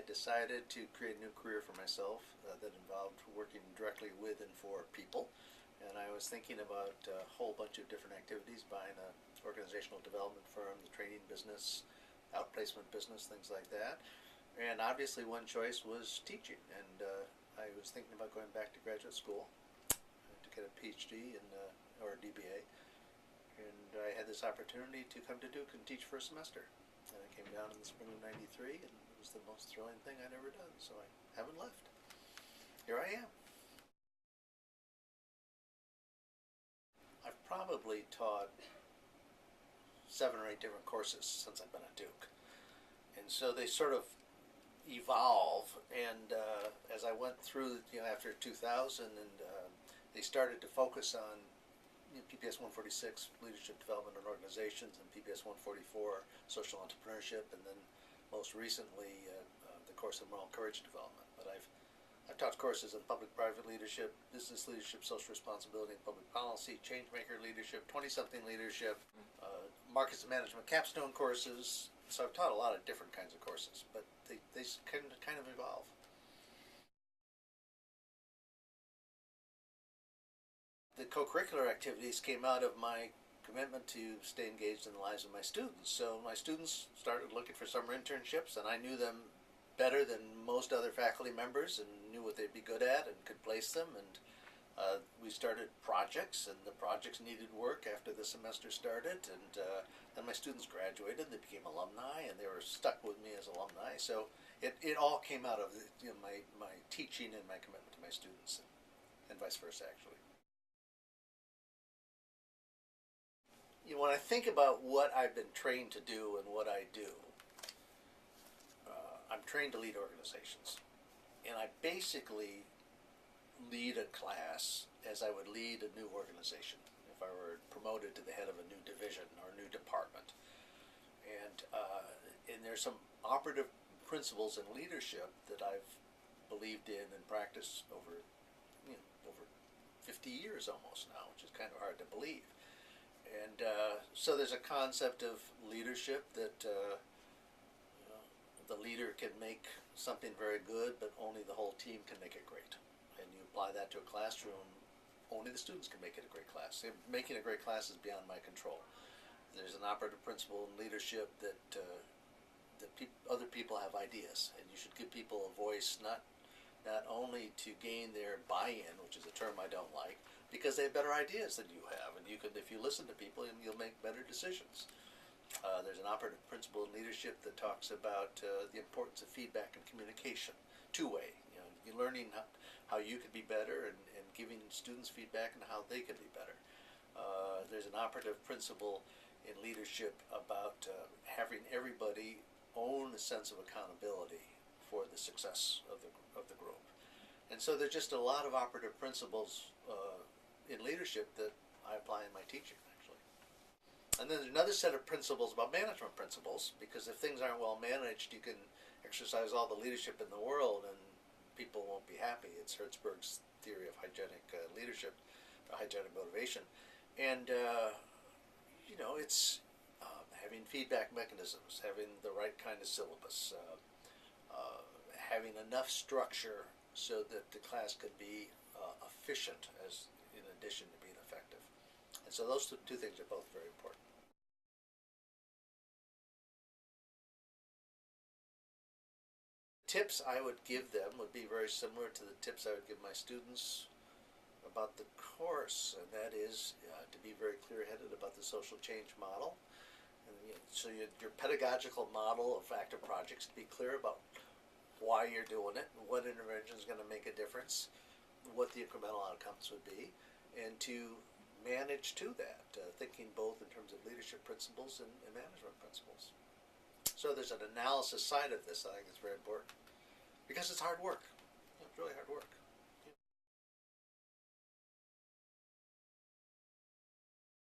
decided to create a new career for myself that involved working directly with and for people. And I was thinking about a whole bunch of different activities, buying an organizational development firm, the training business, outplacement business, things like that. And obviously one choice was teaching. And I was thinking about going back to graduate school to get a PhD or a DBA. And I had this opportunity to come to Duke and teach for a semester. And I came down in the spring of '93, and it was the most thrilling thing I'd ever done, so I haven't left. Here I am. I've probably taught 7 or 8 different courses since I've been at Duke. And so they sort of evolve, and as I went through, after 2000, and they started to focus on PPS 146, Leadership Development in Organizations, and PPS 144, Social Entrepreneurship, and then most recently the course of Moral Courage Development. But I've taught courses in public-private leadership, business leadership, social responsibility, and public policy, change-maker leadership, 20-something leadership, markets and management capstone courses. So I've taught a lot of different kinds of courses, but they kind of evolve. The co-curricular activities came out of my commitment to stay engaged in the lives of my students. So my students started looking for summer internships, and I knew them better than most other faculty members and knew what they'd be good at and could place them. And we started projects, and the projects needed work after the semester started. And then my students graduated, they became alumni, and they were stuck with me as alumni. So it all came out of my teaching and my commitment to my students, and vice versa, actually. When I think about what I've been trained to do and what I do, I'm trained to lead organizations. And I basically lead a class as I would lead a new organization if I were promoted to the head of a new division or new department. And there's some operative principles in leadership that I've believed in and practiced over 50 years almost now, which is kind of hard to believe. And so there's a concept of leadership that the leader can make something very good, but only the whole team can make it great. And you apply that to a classroom, only the students can make it a great class. Making a great class is beyond my control. There's an operative principle in leadership that other people have ideas, and you should give people a voice, not only to gain their buy-in, which is a term I don't like, because they have better ideas than you have, and if you listen to people, you'll make better decisions. There's an operative principle in leadership that talks about the importance of feedback and communication, two-way. You're learning how you could be better, and giving students feedback on how they could be better. There's an operative principle in leadership about having everybody own a sense of accountability for the success of the group. And so there's just a lot of operative principles in leadership that I apply in my teaching, actually. And then there's another set of principles about management principles, because if things aren't well managed, you can exercise all the leadership in the world and people won't be happy. It's Hertzberg's theory of hygienic leadership, hygienic motivation. And, it's having feedback mechanisms, having the right kind of syllabus, having enough structure so that the class could be efficient in addition to being effective. And so those two things are both very important. Tips I would give them would be very similar to the tips I would give my students about the course, and that is to be very clear-headed about the social change model. And, so your pedagogical model of active projects, to be clear about why you're doing it, what intervention is going to make a difference, what the incremental outcomes would be, and to manage to that, thinking both in terms of leadership principles and management principles. So there's an analysis side of this that I think is very important, because it's hard work. It's really hard work.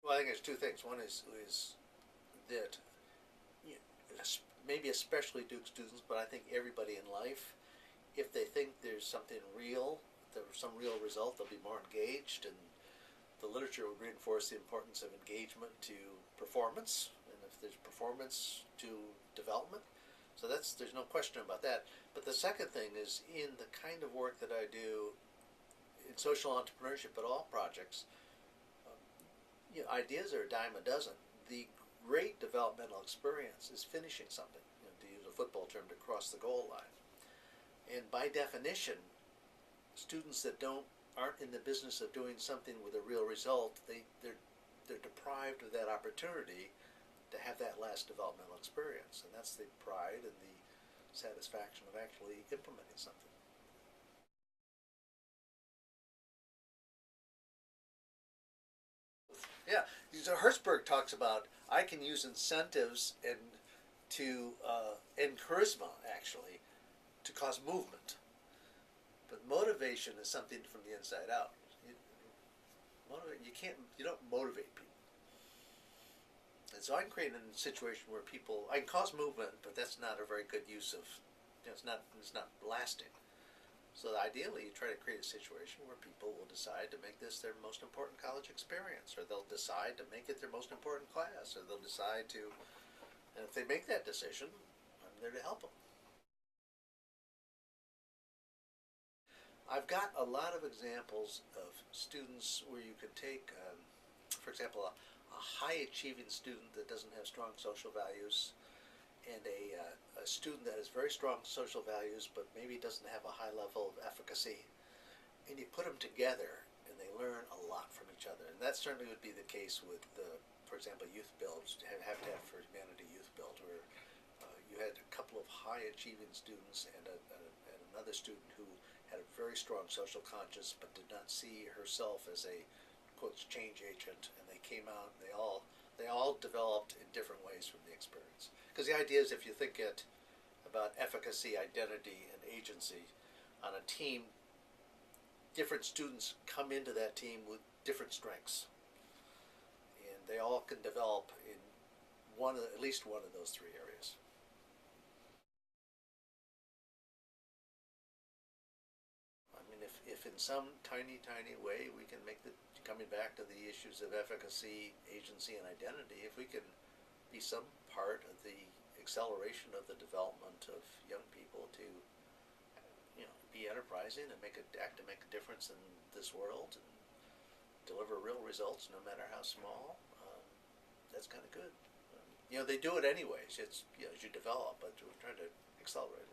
Well, I think there's two things. One is that maybe especially Duke students, but I think everybody in life, if they think there's something real, there's some real result, they'll be more engaged, and the literature would reinforce the importance of engagement to performance, and if there's performance to development, So there's no question about that. But the second thing is in the kind of work that I do in social entrepreneurship, but all projects, ideas are a dime a dozen. The great developmental experience is finishing something, to use a football term, to cross the goal line. And by definition, students that aren't in the business of doing something with a real result, they're deprived of that opportunity to have that last developmental experience, and that's the pride and the satisfaction of actually implementing something. Yeah, so Hertzberg talks about I can use incentives and charisma actually to cause movement, but motivation is something from the inside out. You don't motivate people. And so I can create a situation where I can cause movement, but that's not a very good use of, it's not lasting. So ideally, you try to create a situation where people will decide to make this their most important college experience, or they'll decide to make it their most important class, or they'll decide to, and if they make that decision, I'm there to help them. I've got a lot of examples of students where you could take, for example, a high-achieving student that doesn't have strong social values, and a student that has very strong social values but maybe doesn't have a high level of efficacy, and you put them together and they learn a lot from each other. And that certainly would be the case with, for example, Youth Build, Habitat for Humanity Youth Build, where you had a couple of high-achieving students and another student who had a very strong social conscience but did not see herself as a, quote, change agent, and they came out and they all developed in different ways from the experience. Because the idea is, if you think about efficacy, identity, and agency on a team, different students come into that team with different strengths, and they all can develop in at least one of those three areas. I mean, if in some tiny way we can make coming back to the issues of efficacy, agency, and identity, if we can be some part of the acceleration of the development of young people to, be enterprising and act to make a difference in this world and deliver real results, no matter how small, that's kind of good. They do it anyways. It's as you develop, but we're trying to accelerate it.